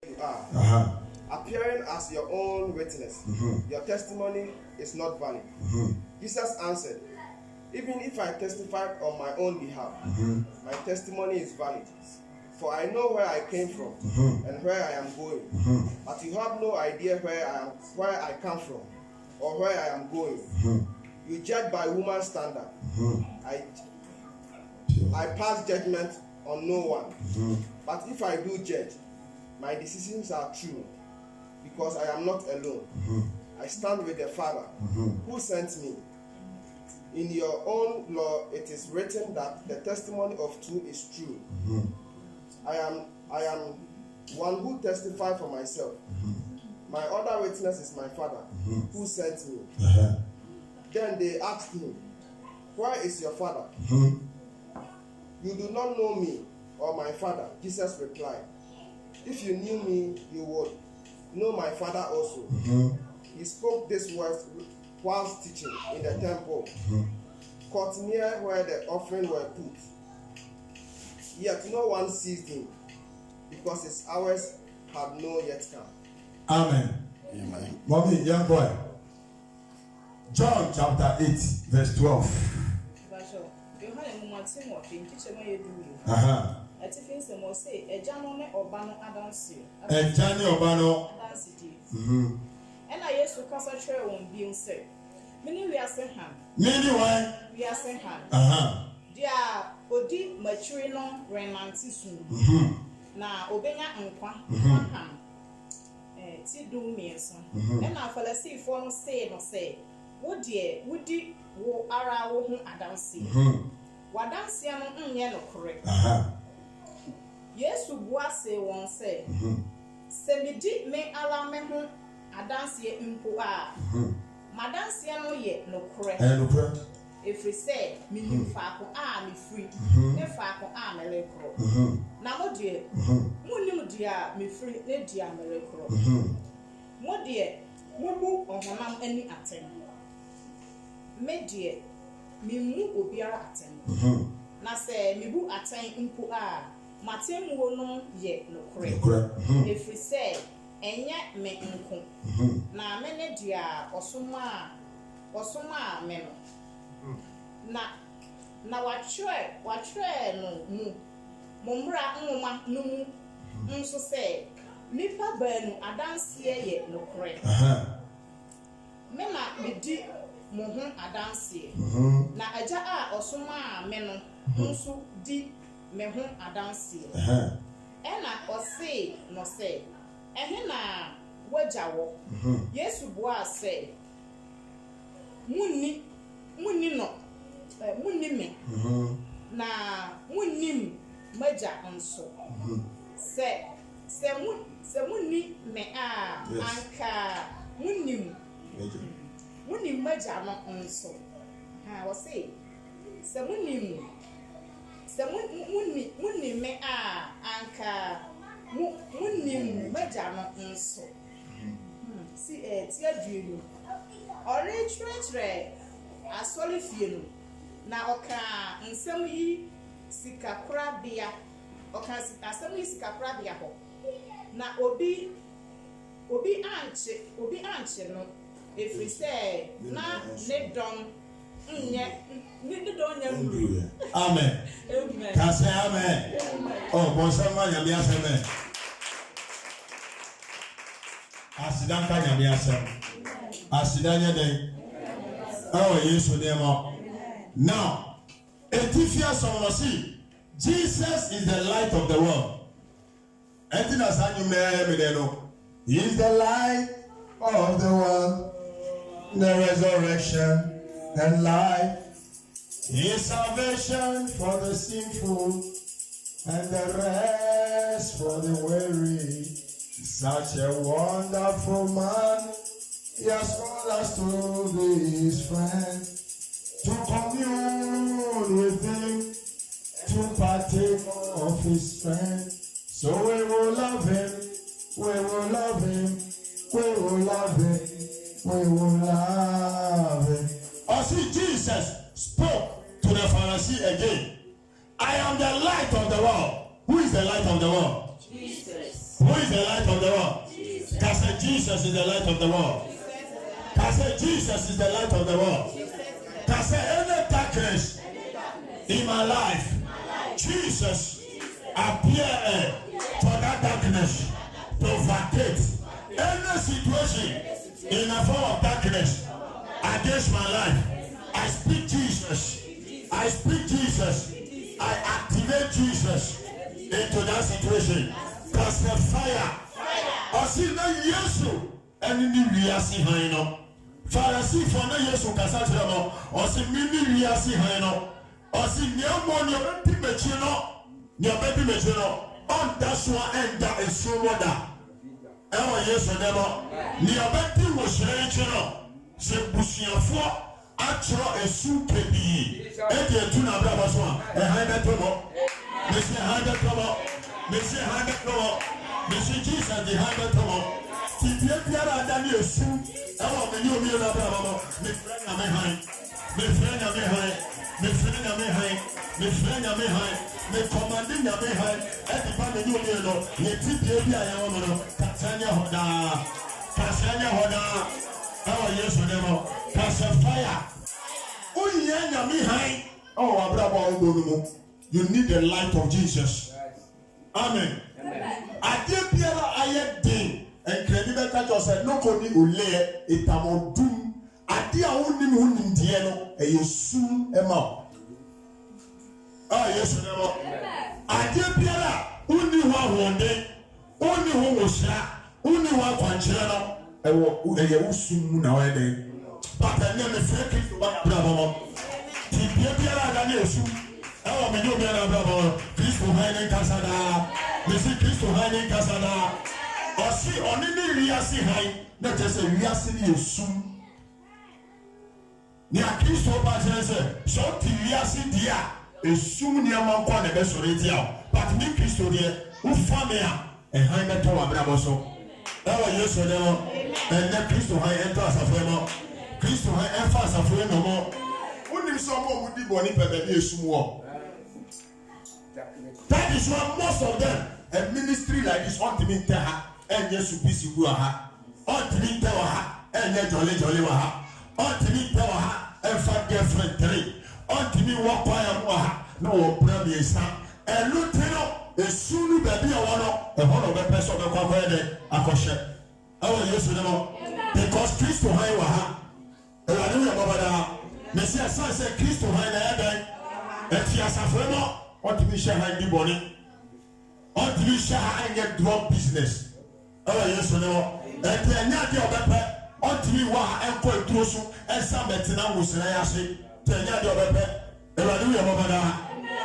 you are, appearing as your own witness, your testimony is not valid. Jesus answered, even if I testified on my own behalf, my testimony is valid. For I know where I came from and where I am going. But you have no idea where I come from or where I am going. You judge by human standard. I pass judgment on no one. But if I do judge, my decisions are true, because I am not alone. I stand with the Father who sent me. In your own law, it is written that the testimony of two is true. I am one who testifies for myself. My other witness is my Father who sent me. Then they asked him, where is your Father? You do not know me or my Father. Jesus replied, if you knew me, you would know my Father also. He spoke these words whilst teaching in the temple, caught near where the offering were put. Yet no one seized him, because his hours had not yet come. Amen. Amen. Mommy, young boy. John chapter 8, verse 12. And I used to concentrate on being said. Many we are saying, Many why? We are saying, Dear Odi Maturino Renantisu. Now, Obenya and Quam. Tidu means. And I fell asleep for no say, no say. What dear, would you wo ara wo adansi? Wadansi no yellow correct. Yes, who was say one say. Semidi me ala me ho adansi impo a. Madansi no ye no correct. If we say, me faako a me free, ne faako a me lekro. Na mo die, mo nim dia me free, ne dia me lekro. Mo die, mo bu ohonam ani aten. Me die, me mu obiara aten. Na se me bu aten mpo a, matem wo no ye no correct. If we say, enye me nko. Na me ne dia osoma me no. Na wachwe no mumbra nwoma no mu nso se nipa banu adanse ye no kore me na medi mo ho adanse na aja a osoma me no nso di me ho adanse ena ose no se ehe na wajawo Yesu boa se munni no munni me na munnim maja nso se munni me a anka munnim maja no nso ha wo se se munni me a anka munnim maja no nso si ti aduelu ore tre asoli fie no na oka nsem yi sikakura bia oka asem yi sikakura bia ho na obi anche no efri se na ne don nya nduru. Amen. Amen. Can say amen. Oh, bonsama nyame aseme. Asidanka nyame aseme. Asidanya den. Oh, Yesu name. Now, Ephesians see, Jesus is the light of the world. He is the light of the world, the resurrection and life. He is salvation for the sinful and the rest for the weary. Such a wonderful man. He has called us to be his friend, to commune with him, to partake of his strength. So we will love him, we will love him, we will love him, we will love him. Oh, see, Jesus spoke to the Pharisee again. I am the light of the world. Who is the light of the world? Jesus. Who is the light light of the world. Can say Jesus is the light of the world. Can say Jesus is the light of the world. Can say any darkness in my life, Jesus appear for that darkness to vacate. Any situation in a form of darkness against my life, I speak Jesus. I speak Jesus. I activate Jesus into that situation. Cause the fire. Or see no yesu and in the reasi hino. Pharisee for no yesu kasachamo. Or see mini reasi hino. Or see nyamon your baby mechino. Your baby mechino. On that's one end that is so water. Ewa yesu demo. Your baby was rechino. Se busiafo. Atro esu kebi. Ede tuna braba so. Ehanda tomo. Mesi handa tomo. Mesi handa tomo. Mesi Jesus the handa tomo. Titie piara dani esu. Ewa meni omi na braba mo. Me frenya me hai. Me frenya me hai. Me frenya me hai. Me frenya me hai. Me commanding ya me hai. Edi pa meni omi no. Ye titie bia ya wo no. Kasanya hoda. Kasanya hoda. Ewa Yesu demo. Kasa fire. Oh, you need the light of Jesus. Amen. Ade biara aye din credible church said no koni ole etamodum ade a woni no ndie no eyesu ema. Ah Yesu demo. Ade biara woni ho ahonde woni ho wosra woni ho akwankyere no ewo eye wosum na wa den. But I never fake it to back bravo. Tipiara da nesu. Ewo me no me na bravo. Kristo haine kasada. Me see Kristo haine kasada. O si oni ni riasi hain. Na just say riasi ni esu. Ni a Kristo ba say so ti riasi dia. Esu ni amankwa na be sori dia. But me Kristo dia u famia e hain be to wa bravo so. Ewo Yesu demo. And na Kristo hain ento asafemo. Kristo ha emphasize afro no more. Unim so more mudi boni pebe bi esum. That is why most of them a ministry like this want me tell her and Jesus bisi gu ha. Want me tell her and jolly wa ha. Want me tell her and fat girlfriend 3. Want me walk by am wa ha. No problem is now. And luteno esunu baby awano e hono be person be kwa de akoshe. Awo Yesu demo because Kristo ha wa ha. Hallelujah, Baba. Messiah said, Christo, I had and she has a friend. What to be share the body? What to be share and get drug business? Oh, yes, no. And then not your pepper. What to be wa and call Trosu and some betina was I say, Tanya your pepper. Hallelujah, Baba.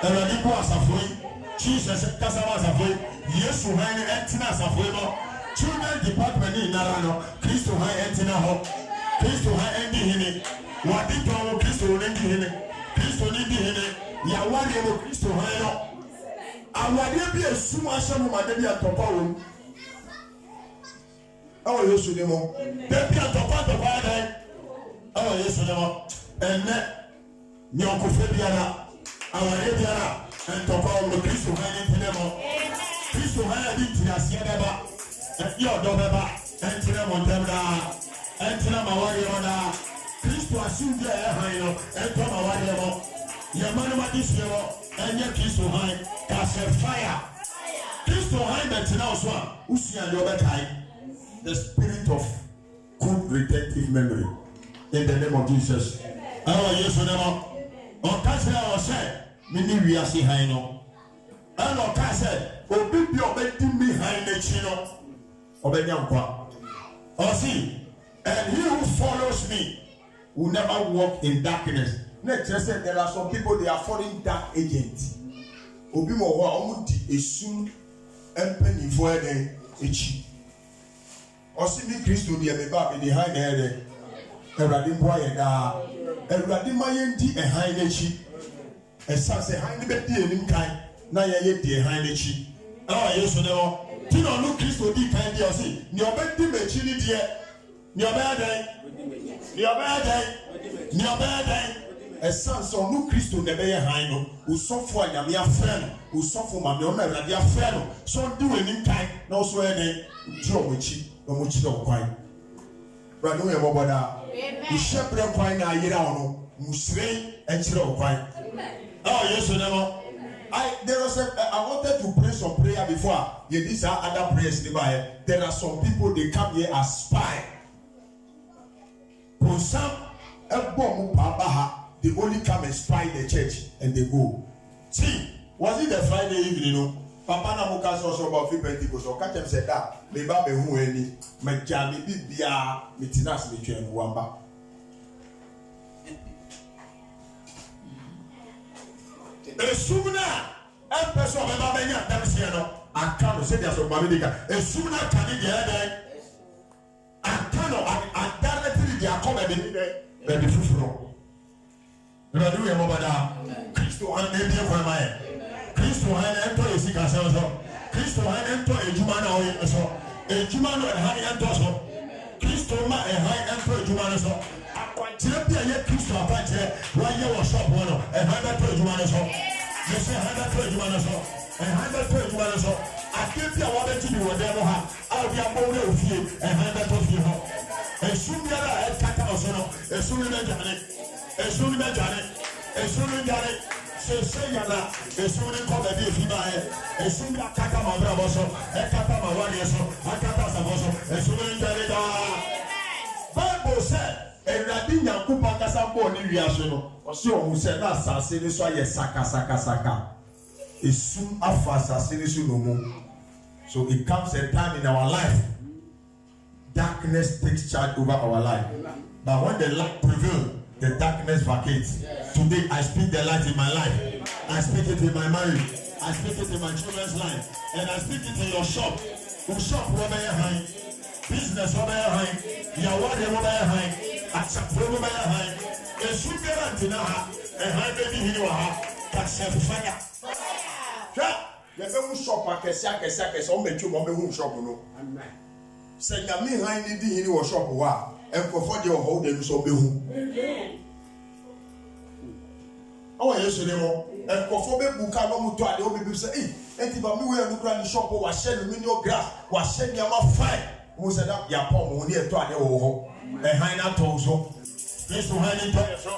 Hallelujah, was a free. Jesus, Casamas a free. Yes, who had Antinas a free. Children department in Narano. Christo high Antina Hop. Kristo ha endi hene wadi to Kristo endi hene Kristo endi hene ya wadi mo Kristo ha no awade bi esum ashamu made bi atopa wo awo Yesu demo de bi atopa dai awo Yesu demo enne nyonko fe biara awade biara entopa wo Kristo ha endi hene mo Kristo ha endi tiasie beba e odo beba entire mo ndemda Entina mawari ona Kristo asindi ya hayo ento mawari mo yamani madisi yo enye Kristo hai kase fire Kristo hai betina oswa usia yo betai the spirit of good retentive memory in the name of Jesus. Awa Yesu nemo on kase o se mini wiase hai no ana o kase obi bi obedi mi hai na chi no obenya nkwa o si. And he who follows me will never walk in darkness. Next, there are some people, they are foreign dark agents. Obi mo wa omudi esun empeni voede echi. Osimi Kristo di emeba be behind there. Ewrade mbo ayeda. Ewrade mayendi ehan echi. Esa se han be di enim kan na ye di ehan echi. Ah Yesu ne o. Ti no no Kristo di kan di o si. Ni obedi mechi ni die. Ni obedi a son so no Christo never hino, who so for Yamia friend, who so for Mamma Radia Fellow, so do any time, no swearing, Joe Wichi, no much no quite. Brother, you shepherd quite a year on, Musre and Chiro quite. Oh, yes, never. I wanted to pray some prayer before. Yeah, these are other prayers. There are some people they come here as spy. For some, they only come and spy the church and they go. See, was it the Friday evening? Papa Namuka also about 3 Pentecost. So catch him said that. Maybe who any Majami Bibia Mitinas between Wamba. A sooner, a person of a man, I can't say there's a Mamadica. A sooner can be there. I cannot, I directly they are coming in the full. You are doing a mobile. Christo and maybe a man. Christo and enter a sick ourselves. Christo and enter a Jumana or a Jumano and Honey and Tosso. Christo and high enter a Jumano. Tilapia yet Christo apart here, why you was shop one and 100 Jumano. You say 100 Jumano and 100 Jumano. I keep your water to be whatever I'll be a bone of you and 100 of you. And soon the other head cut out, and soon as Janet, and soon as Janet, and soon as Janet, say Yana, and soon as call the day if you buy it, and soon as Katama Bravoso, and Katama Wadiaso, and Katasa, and soon as Janet. Bible said, and Radina Kupaka born in Riasono, or so who said that Sassini so yes, Saka. Is soon after Sassini no more. So it comes a time in our life, darkness takes charge over our life. But when the light prevails, the darkness vacates. Today I speak the light in my life. I speak it in my marriage. I speak it in my children's life. And I speak it in your shop. Your shop over your hand. Business over your hand. Your word over your hand. Accept over your hand. And soon guarantee now. And hand baby in your heart. That's fire. The very shop at Kesiaka, so make you one shop. Amen. Say, Yami, I need the hero shop a while, and for your whole day, so be who. Oh, yes, you know, and for me, Bukano Mutua, the old people say, and if I knew a grand shop was sending me your grass, was sending you my fine, who said up your palm near to the old and Hina Tozo. This to Hina Tozo,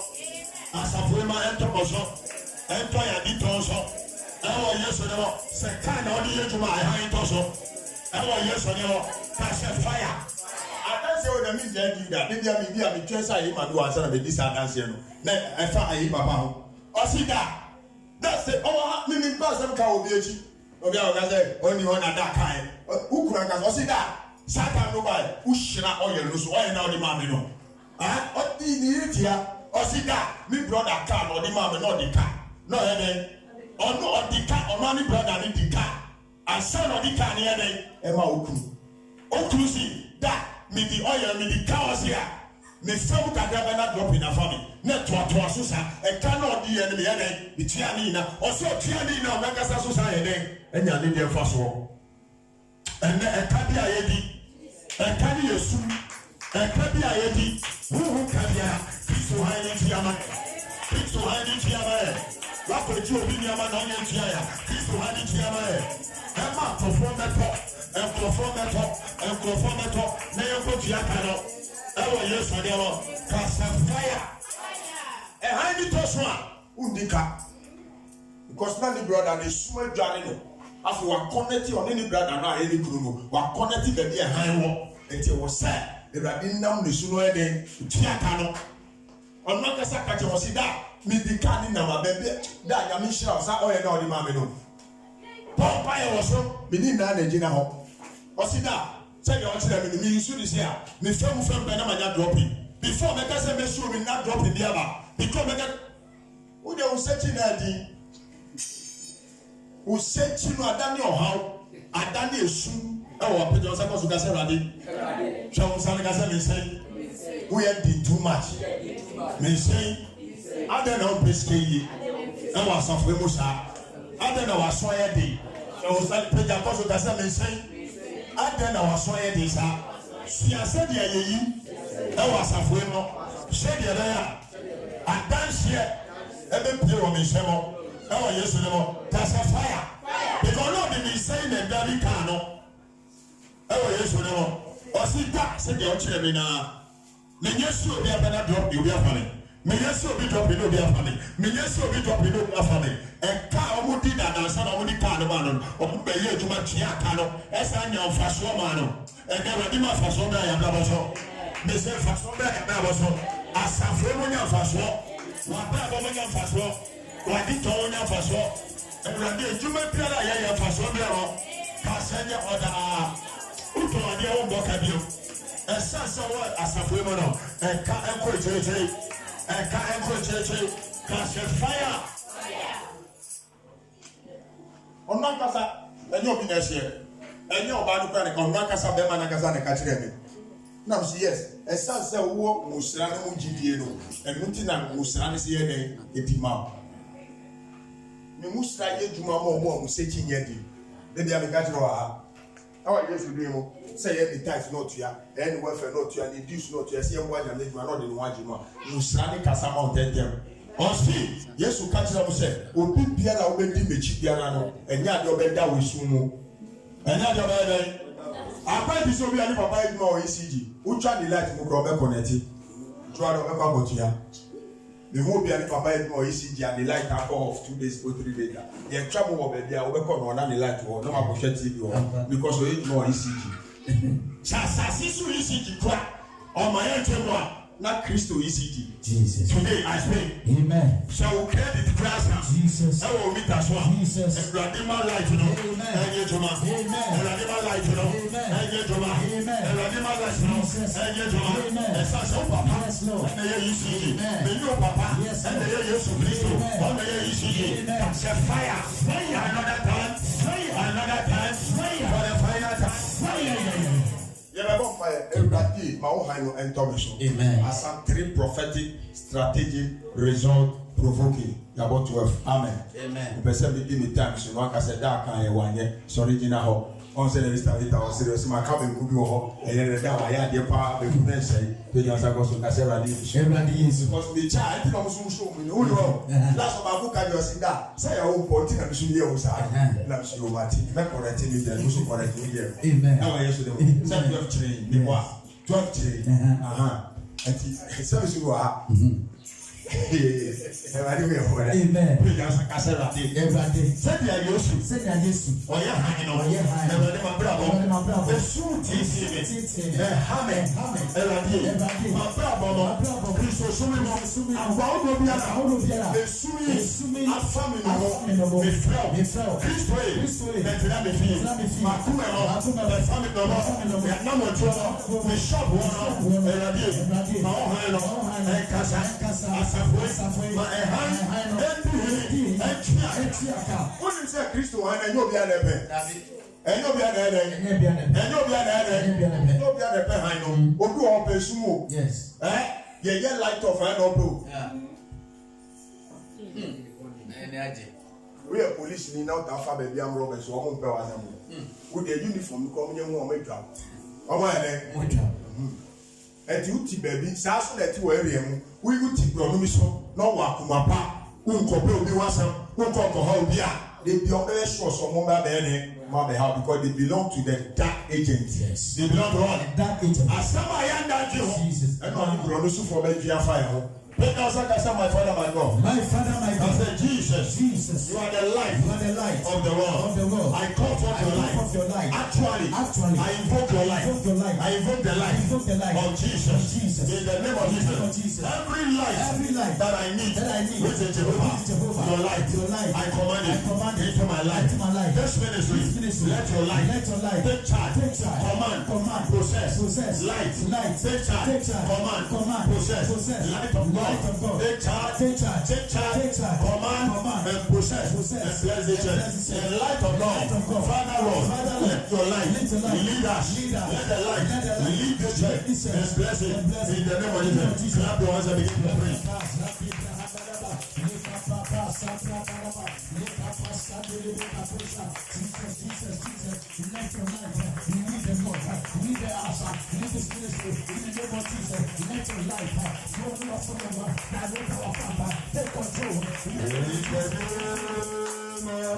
as a woman and Tozo, and Toya di Tozo. Oh, yes, or no, say, kind of the to my hand also. Oh, yes, or no, catch a fire. I don't say what I mean, that maybe I mean, just I him and do answer with this answer. Then I found a him about. Oh, see that. That's it. Oh, me pass them cow be a cheap. Oh, yeah, only one at that kind. Who could I see that? Satan nobody. Who should I oil lose? Why now the mammy no? Ah, what did you hear? Oh, see that. Me brother car or the mammy, not the car. No, then. Or no, on the car, or money brother in the car. And son of the car near them, Emma Oku. Oklusi, that, me the oil, me the cows here. Me some can never drop in a family. Net to a Susa, and cannot be enemy, and the Tianina, or so Tianina, Magasa Society, and your Indian fossil. And a Cabia Edi, and Cabia Su, and Cabia Edi, who Cabia, Piso Hiding Tiama, Piso Hiding Tiama. Wako juu bini ama na onye ntiaya Kristo hadi ntiaya Ema Enkrofo meto Na yoko tiaka no Ewa Yesu adewa Kasa fire Haini toswa Undika Because na ni brother ni sume jani no Afu wa connecti on any brother na any kruno Wa connecti bebi ya haiwo Eti wose Eradi nam ni suno ede Tiaka no Onmakasa kache wasida Midikani na mabebe da ya mishra sa oye na odi mame no pompa ye woso mini na na jina ho osida say you want to me use this here me fem be na manya dropping before me ka say me show me na dropping there ba because me ka wo de usechi na di usechi no adani ohaw adani esu e wo pejo sa ko so ka say rade so sa ka say me say we did too much me say I don't know Bisky. I was off with Musa. I don't know what soya did. So was that Peja Posso doesn't say. I don't know what soya did. She has said, I was off with Mo. Said, dance here. Every play on me, Shemo. Oh, yes, you know, that's a fire. Because not the saying that Daddy Kano. Oh, yes, you know. Or see that, said the Ochemina. Yes, you'll be a better drop, you'll be a funny. Yes, you'll be dropping, you'll be a funny. Yes, you'll be dropping, you'll be a funny. And car would did that, and son of the Carno, or Bayer to Machiacano, as I know, Fasomano. And never did my Fasona and Nabaso. They say Fasona and Nabaso. As a Fromonia Faso, Wabamonia Faso, Waditonia Faso, and Randy, you may play a Fasona, Passania or the Utonia Bocabio. And so what as a woman and car and church and car and church cast fire. On Nakasa, and your business here, and your bad panic on Nakasa Bemanakazan and Katremi. Now, yes, a son said, walk Musrano Gidiano, and Muntina Musran is here, Etima. Musra Yumamo, Musetin Yeti, then they have a Gatroa. Our yes, you do say any tax not here, any welfare not here, and reduce not here, see one and make not in one jima. Musrani Casama dead them. On see, yes, you catch up say, O Pipiana obedi Mechipiano, and yet your bed down with Sumo. And yet your bed. I find this will be any papa more ECG. Who try the light to go back on it? Try to go back here. The whole be any papa more ECG and the light after of 2 days or 3 days. The trouble of it, they are working on the light or no more TV because we need more ECG. Sasisu ECG crack on my own table. Not Christo ECG. Jesus. Today I speak. Amen. Shall we credit Christ? Jesus. I will meet us one. Jesus. And Radima life, you know. Amen. And Radima life, you know. Amen. And Radima life, you know. And and so Papa. Yes, Lord. And the ECG. The new Papa. Yes. And the Jesus Christo. On the ECG. That's a fire. Fire. Another time. Fire. Another time. Fire. For the fire time. Fire. Everybody, and Thomas. Amen. As some 3 prophetic, strategic, result provoking. About 12. Amen. Amen. The person be me time so one can say that can one year. Sorry, Gina. On said the started our serious. My coming could go and then the I had the power. The women say, the young Sagoso Casera is because the child did also show me. No, last of our book, I just that. Say, I won't put in a studio. That's your Martin. Not correcting me, then also correcting me. Amen. How are you? 12 train. 12 train. And he says you are. Amen. Everybody. Send your Yosu. Send your Yosu. Oh, yeah, I know. My brother. The suit is the hammer. My brother. Christo Sumi. I'm bound to be a Sumi. I'm family. Me fell. Christo. That's not the fee. My Kuma. The family. We are number 12. We shop one. My own hand. Casa. My hand, what is a Christo? And you'll be a leper. And you'll be a leper. And you'll be a leper. You'll be a leper. I know. What do all pursue? Yes. Eh? Yeah, light of an open. We are police in out of baby. I'm Robert. So I won't pay them. With their uniform, come in one make up. Oh, my and you, baby, Sasso that you are we would take Promiso, no Wakumapa, Unko be was some, Unko Hobia. They be on the shore, so Mama because they belong to the dark agents. Yes. They belong to all the dark agents. As some I am that Jesus, and only Promiso for baby and fire. But now, my father, my God. My father, my God. I said, Jesus, you are the light. You are the light of the world. I call for your light. Actually, I invoke your light. I invoke the light of Jesus. In the name of Jesus. Every light that I need, which is Jehovah, your light. I command it into my life. This ministry, let your light take charge. Command, process, light, take charge, command, process, light of God. Take charge, command, and process, and bless the church. In the light of God, Father Lord, let your light lead us. Let the light lead the church and bless it. In the name of Jesus, clap your hands and begin to pray. Jesus, your life. You are someone that knows our Father. Take control.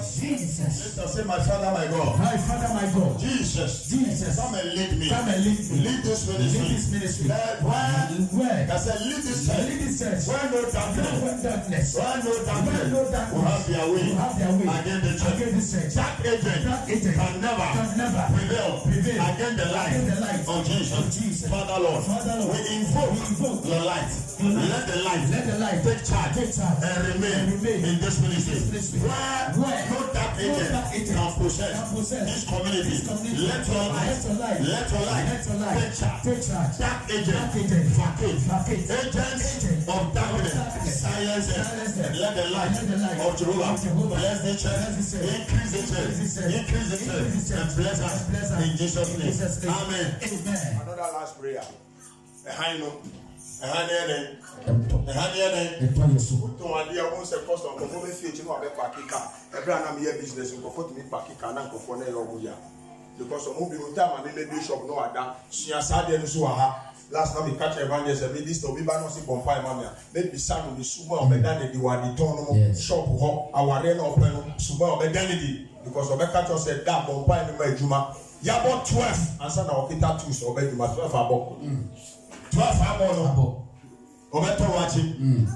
Jesus. Say, my Father, my God. My Father, my God. Jesus. Jesus. Come and lead me. Come and lead me. Lead this ministry. Lead this ministry. Where? I said, lead this church. Lead this church. Where no darkness. Where darkness. Where no darkness. Where no darkness. Will have their way. Will have their way. Against the church. Against the church. That agent can never prevail against the light of Jesus. Father Lord, we invoke your light. Let the light take charge and remain in this ministry. Where no dark agent can possess this community. Let your light take charge. Dark agent, vacate. Agents of darkness, silence them. Let the light of Jehovah bless the church, increase the church, and bless us in Jesus' name. Amen. Another last prayer. Because of moving time and maybe bishop no other. She has had them so last time we catch evangelist and this to be balancing compile mamma. Maybe some of the super of the daddy the one shop hop our rain open super of the daddy because of the catcher said that compile in Juma. Yabo 12 and son of Peter 2 so bed you must 12 about 12 about Obeto watching.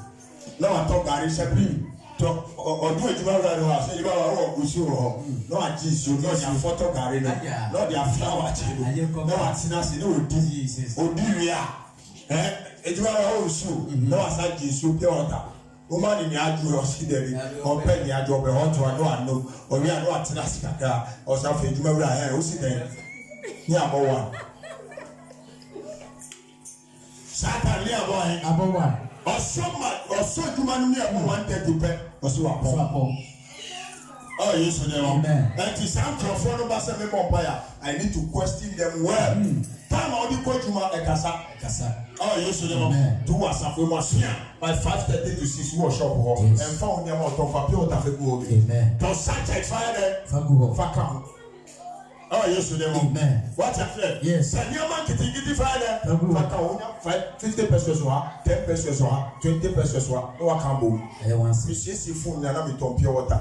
Now I talk Gary Shepherd. Or do it about that house, you are all no, I just you know your photo carry, not their flower, no, I see nothing, no diseases. Oh, do you are? It's my own shoe, no, I said you should be on that. Woman in the Adju or Sideri, or Penny Adju or Honto, I know, or we are not Tinasaka or something. You remember I have seen them. Yeah, one. Saturday, about one. Or so human me about 130 or so upon. Oh, yes, amen. That is some for I need to question them well. Time on the coach, Kasa. Oh, yes, amen. 2 hours of Mosia by 5:30 to 6 workshop and found them out of a pure Tafigo. Amen. Don't such a fire for oh, yes, amen. What a friend. Yes. And your man getting it Friday. 50 pesos, 10 pesos, 20 pesos, no cambo. I want to see phone and I'm in pure water.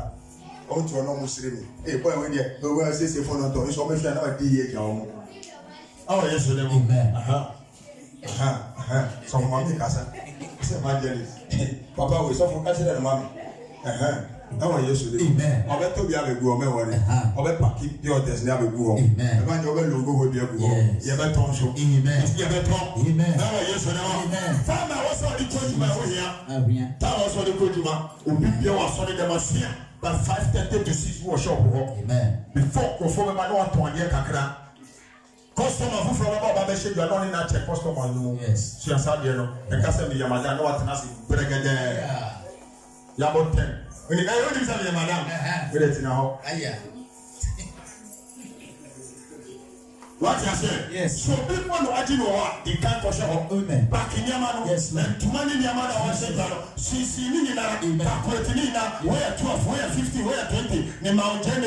Oh, to no Muslim. Hey, boy, when you say phone on top, it's almost another day. Oh, yes, amen. Some mommy casa. Evangelist. Papa, we saw for Cassia and mommy. How yesterday? Amen. I bet to be able to go on. I bet packing your desk never go on. Amen. I your logo will be able to go. You bet on show. Amen. You bet on. Amen. How yesterday? Amen. Father, what's all the coach my way here? That was what the coach man will be your son in the machine. But 5:30 to 6 workshop. Amen. Before perform my no to one year kakra. Customer who from about Babeshe, you are not in that check customer. Yes. She has had you know. And Castle Yamada, no what nasi. Bregade. Yabot 10. When you only say madam, we let you know. What you say? Yes. So people know what you know. They can't push up. Back in Yamano. Yes. And to money Yamano was said, see me in a Quetina, where 12, where 50, where 20, Nima 10,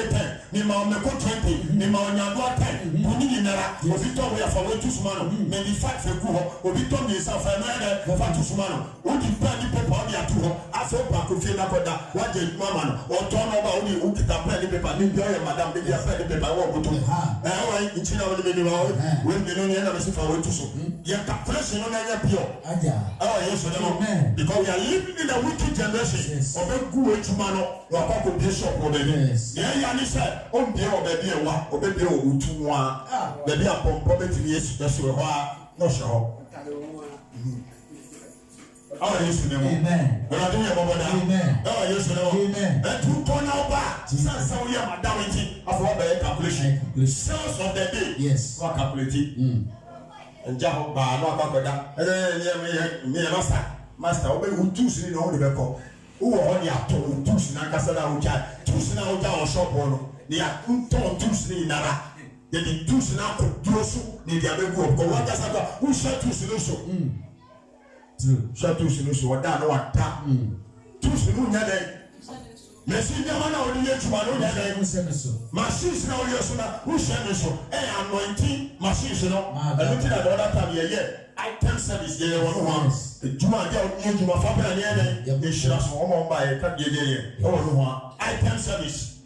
Nima Meko 20, Nima Nyagua 10, Puninara, Ovito, we are for Wetusmano, maybe 5 for Kuho, Ovito is a family for Fatusmano. Would you plan the paper on your tour? I thought Bakufina Koda, what did Mamma, or turn over only who get a pen paper, Nidia, Madame, they are pen paper, walk to her. In China, when they don't ever see for Wetuso. Yet, pressing on any pure. Oh, yes, because we are living in a wicked generation of a good Chumano, or Papa Bishop or baby. Yeah, you said, oh, dear, or baby, or baby, or Utua, baby, upon property, yes, that's why, no show. Oh, yes, amen. When I do your mother, amen. Oh, yes, amen. And to turn out back, so we are damaging of what the calculation, the sales of the day, yes, what calculated. And Jaho, no, and me, master, obey who choose in all the record. Who are the actor who choose in Ancasada, who can choose now down shop one. They are two in Nara. They did two now to do so, they are very good. What does that who shall choose also? Shall two solutions or down or tap. Two solutions. Messi Yamana or the Yamano, machines now, who send us anointing machines, you know, I looked at other time here. Item service, there was once. The Juma get into my family, and they should have one by a cut year. Oh, item service.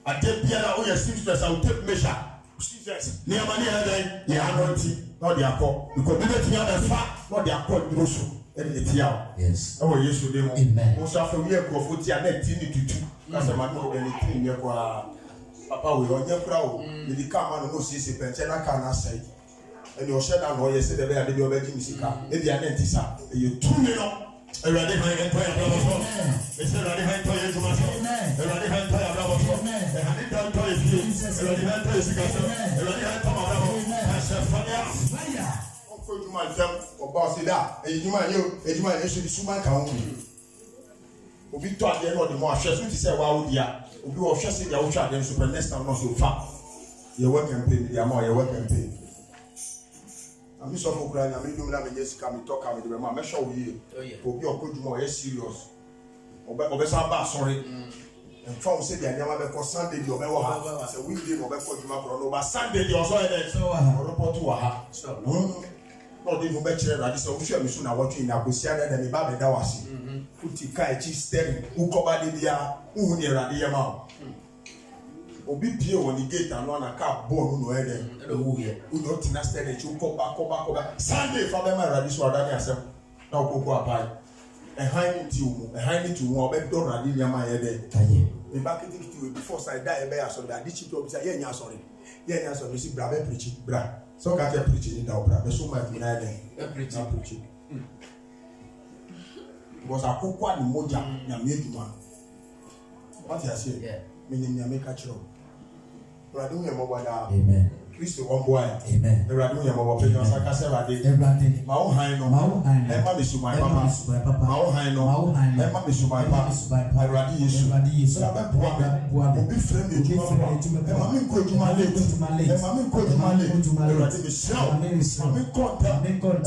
I take Piana or your sisters, I will take measure. Sisters, near money, yeah, anointing, not their call. Because we don't have fat, not their call, also. Yes. Oh, yes, you do. Amen. Most of the year, go for the 1982. That's a man who anything you Papa, we on your crowd. The car man who sees a pension, I cannot say. And your shed and lawyer said that they are making Missika. Maybe an antisa. You 2 million. A radical employer, it's a radical employer to myself. A radical employer, a radical employer, a radical employer, a radical employer. You might tell about that. You might actually suman count. We thought they know the more shares. We say, wow, dear. We will share the outside them super next time not so far. Your work and pay, the amount your work and pay. I'm so for crying. I'm doing that. Yes, come talk with the mama. Show you. Will be a good more serious. Obesa, sorry. And from say they never because Sunday you never say we did over for you, but Sunday you also had so report to her. No, they don't bet you that this official mission are watching now. We see that the Bible that was Utika, steering, who covered the dia, who near the amount. Obi Pio on the gate and on a car born no head, who not in a stage, you come back. Sunday, Father, my radish or that yourself. Now go by. And hide it to more bed door and in my head. The back it to before I die, bear so that this people say, yeah, sorry. Yeah, sorry, see, brother, preaching, bra. So can't you preaching in the opera? The so much preaching. Because I cook one moja, na made man. What I say? Meaning you make a show. Radun Yamobada. Amen. Christo one boy. Amen. Radun Yamobada. Sakasera. Mao Haino. Emma Misu my papa. Mao Haino. Emma Misu my papa. I radi Yesu. Buabe. Be friendly to my Emma Minko to my late. Emma Minko to my late. Radi Michelle. Mammy Conta.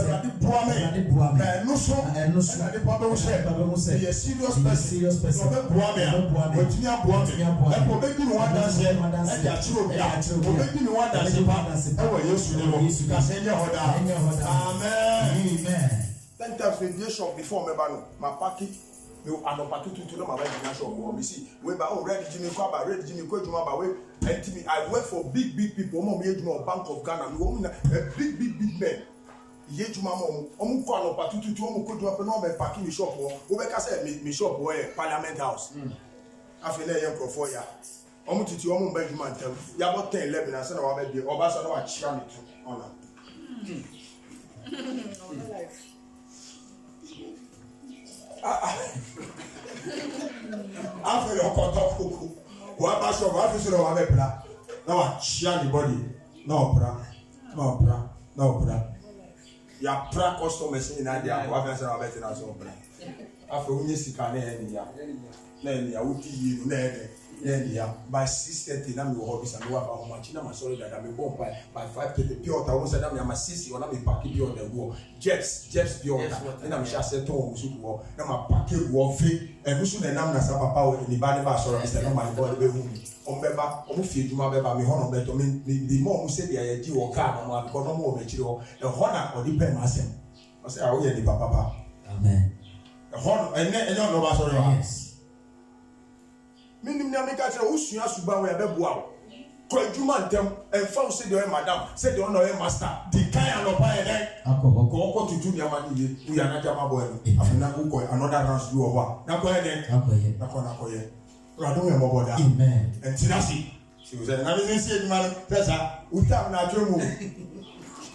Radi Buame. No so. And the Papa will say, be a serious person. Buame. Virginia Buame. And for making one dance here. And your children. For making one dance. Amen. Then times mediation before me banu my packet you are not packet to my shop. We see we ba ready Jimmy Kwaba ready Jimmy Kwejuma ba we I work for big people mo me Ejuma Bank of Ghana we woman big men Yejuma mo omu ko no packet to omu Kwejuma pe no be packet me shop wo we ka say me shop where Parliament House afele yen profo ya omu titi omu mba Ejuma ntem ya bo 10 11 na say na wa be bi oba so na wa chia me to ona after your contact cook, what about your officer or whatever? Now, I share the body. No, your pra customers in India, what else are better as well? After when you see Canada, then you would you by 6:30, I'm your office and how much I'm sorry that I'm born by 5:30. Pure, I was saying I'm a sissy or I'm a packet on the wall. Jets, pure, and I'm just a tone, super, I'm a packet war free, and we should have known as a power in the body bass or Mr. Norman body. On Beba, on feed my Beba, me honor better mean the more who said the idea or car, or no more material, the honor or depend myself. I say, oh, yeah, the papa. Amen. The honor, and then no about yes. Minimum America who sua suba we abeboa ko adwuma ntem emfa say the madam say the honor master the kind of buy there ko tutu ni amani ye we na jama boy afina ko another round do over na ko here na ko here radon e moboda amen and tinasi she was na me say adwuma pesa utam na adwomu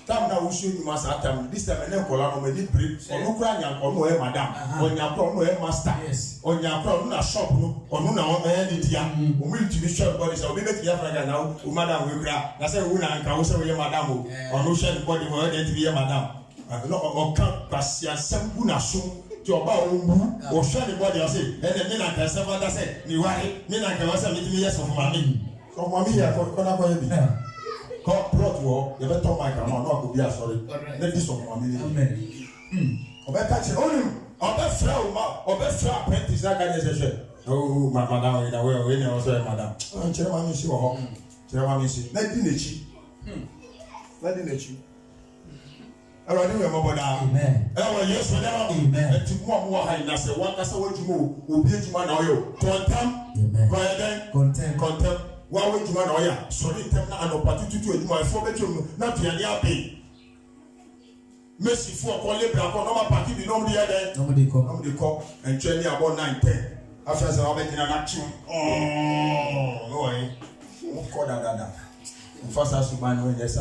tam na usu adwuma sa tam this time na kola no me di break onu kura nya ko no e madam onya pro no e master onya pro na shop no onu na o e di dia o mi ti shop body say obi beti Africa na o madam we kura na say we na nka wo say we madam o onu shop body mo e di madam no o kan pasia sembu na so ti oba o mbu o shop body o say e me na ka say father say ni wari me na ka wo say me ti yes of mami so mami ya ko na ko e bi God brought war, you better my camera, not be sorry. Let this one family. Amen. Obe catch only, obe fra apprentice na gane sese. Oh, madam, in a way, we know, sir, madam. Chairman, you see, Chairman, you see. Let in the cheap. Let in the cheap. I don't remember that. Amen. Oh, yes, whatever. Amen. And to more high, I say, what that's what you move, will be to man oil. Contempt. Why would you man oil? So they tell me an opportunity to do my 4 bedroom, not to any pay. Messi for calling black on our party, the nobody there. Nobody call, and training about 9-10. After I went in an action. Oh, no way. Call that. First, as you man, yes,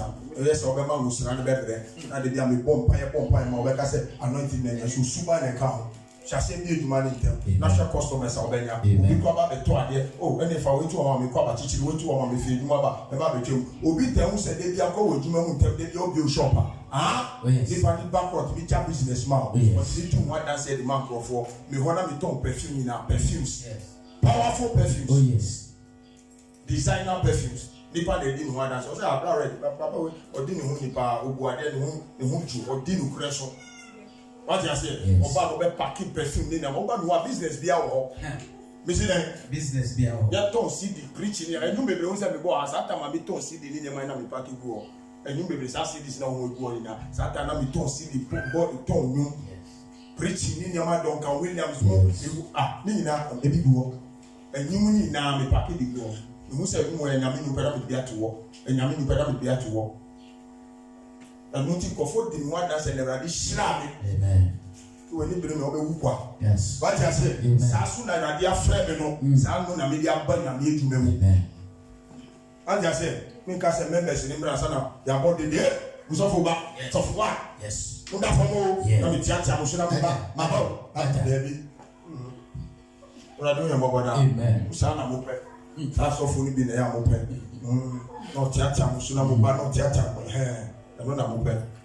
Obama was surrounded by them. Now they be a bomb, my work. I said, anointing men, you super and account. Shall send you to manage them. National customers, Albania. We come up a tour. Oh, and if I went to a mommy, come teaching, went to a mommy, feed you about you. Obi tell say they are going to Juma, tell them you'll shopper. Ah, if I need backward to be a businessman, but they do what I said the man for me. What I'm talking perfume in our perfumes. Powerful perfumes. Oh, yes. Designer perfumes. Nipa de di no dance. O say abra ready. Papa we odi ne ho nipa obuade ne ho ju odi no kreso. What you say? Oba no be packing perfume ni na oba no business bia wo. Me see that business bia wo. Ya ton see the preaching. Enu bebre won say me go as ata ma me ton see the ni na me packing go. Enu bebre sa see this na ho go ni na. Satan na me ton see the go ton nyum. Preaching ni na don kan Williams go. Ni na ebi go. Enu ni na me packing the go. You say you want to be at work, and you mean be at work. And not to comfort the one that's a radish slab. Amen. To any bring over Wukwa. Yes. What I say, Sasun and Adia Frebeno, Salmon and Media Bun and Made to Memo. And I say, make us a members in Imbrasana, your body there, who's off over, of what? Yes. Put that for more, let me chat, I was my boat, baby. What I do, your mother, amen. Sana Mope. That's all for me. I am open. No theatre, Musuna Muba, no theatre. I don't know.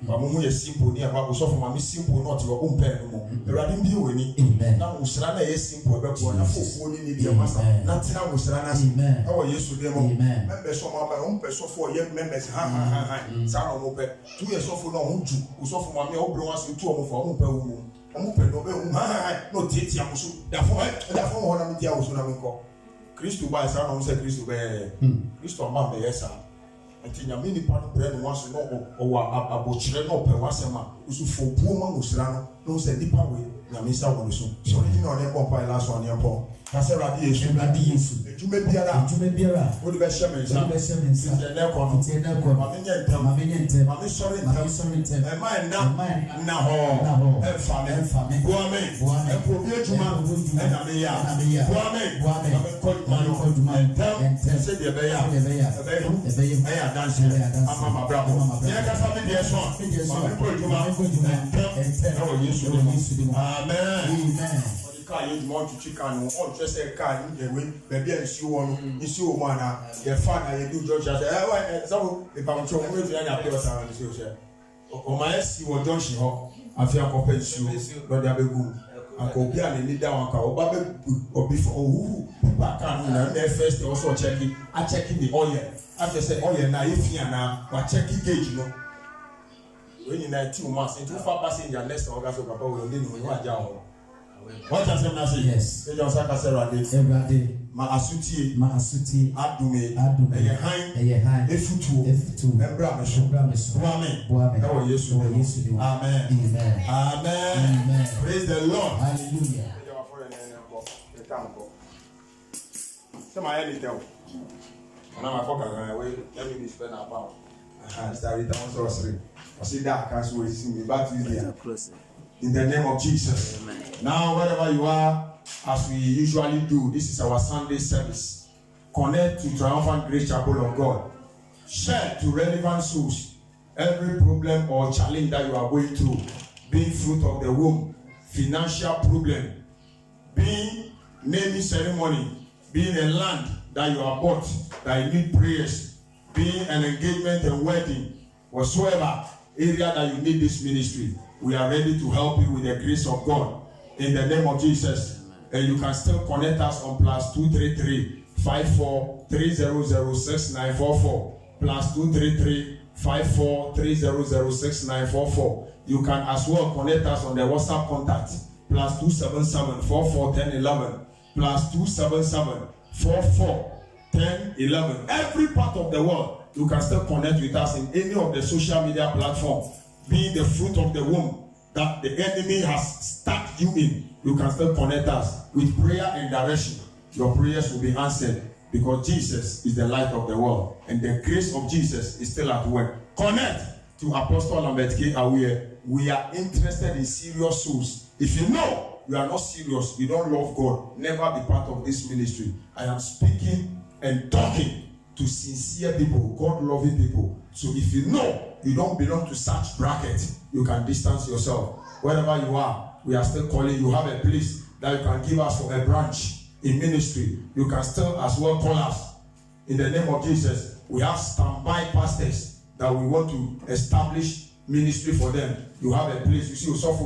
But when you simple, near what was often my simple, not your own pen. There are no any. Now, Musana is simple, but one of 4 in the master. Nothing now, Musana. Our years to them. Members of my own person for young members. Son of Mope. 2 years off for no Huju, who's off for my own brothers with 2 of our own. No theatre, therefore, one of the hours when I call. Christo by San Jose Christo by Christo Mamma, yes, sir. And Tinyamini part of bread once no or a butcher no per wasema, who's for poor man who's run, no said deeper way, Yamisa Wolusu. So you know, never by last one, your paw. Casera radiation, you may be around, what the best shaman is the neck on Mammy, sorry, and mine now, and family, Guame, and Provision, and Amia, Guame, and said the Bear, dancing, Mama Bravo, Amen. Car you want to chicken or just a car in the way, maybe and so on, you see one, your father, you do George. So if I'm talking with you, I feel sound as you say. O my see what John she hawk, I feel compensate you, but they be good. I go be and lead down or before who back and their first also checking. I checking the oil. After say oil now, if you now, but checking gauge, you know. When you 19 months into 4 passenger next August of Papa will need to what does it say? Yes. They just like Sarah day. Ma asuti. Adume. Efutu. Embra mesu. Buame. Ewo Yesu. Amen. Praise the Lord. Hallelujah. Some I tell. Now I forgot away. Let me be spent about. Started down sorcery. I see that can't wait to see me back here. In the name of Jesus. Amen. Now, wherever you are, as we usually do, this is our Sunday service. Connect to Triumphant Grace Chapel of God. Share to relevant souls every problem or challenge that you are going through, being fruit of the womb, financial problem, being naming ceremony, being a land that you are bought, that you need prayers, being an engagement and wedding, whatsoever area that you need this ministry. We are ready to help you with the grace of God in the name of Jesus. And you can still connect us on +233 54 300 6944 +233 54 300 6944. You can as well connect us on the WhatsApp contact +277 44 10 11 +277 44 10 11. Every part of the world, you can still connect with us in any of the social media platforms. Being the fruit of the womb that the enemy has stuck you in, you can still connect us with prayer and direction. Your prayers will be answered because Jesus is the light of the world and the grace of Jesus is still at work. Connect to Apostle Lambert K. Awuye. We are interested in serious souls. If you know you are not serious, you don't love God, never be part of this ministry. I am speaking and talking to sincere people, God-loving people. So if you know you don't belong to such bracket, you can distance yourself. Wherever you are, we are still calling. You have a place that you can give us for a branch in ministry. You can still as well call us. In the name of Jesus, we have standby pastors that we want to establish ministry for them. You have a place. You see, you suffer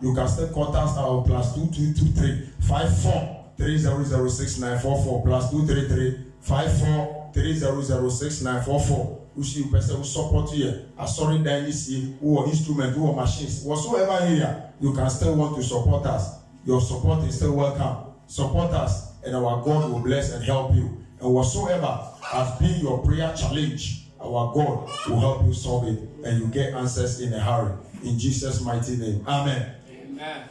you can still contact our +2223 54 3006 +233 54 3006 You see, you person who support here, sorry, dynasty, who instrument, who machines, whatsoever area, you can still want to support us. Your support is still welcome. Support us, and our God will bless and help you. And whatsoever has been your prayer challenge, our God will help you solve it, and you get answers in a hurry. In Jesus' mighty name. Amen. Amen.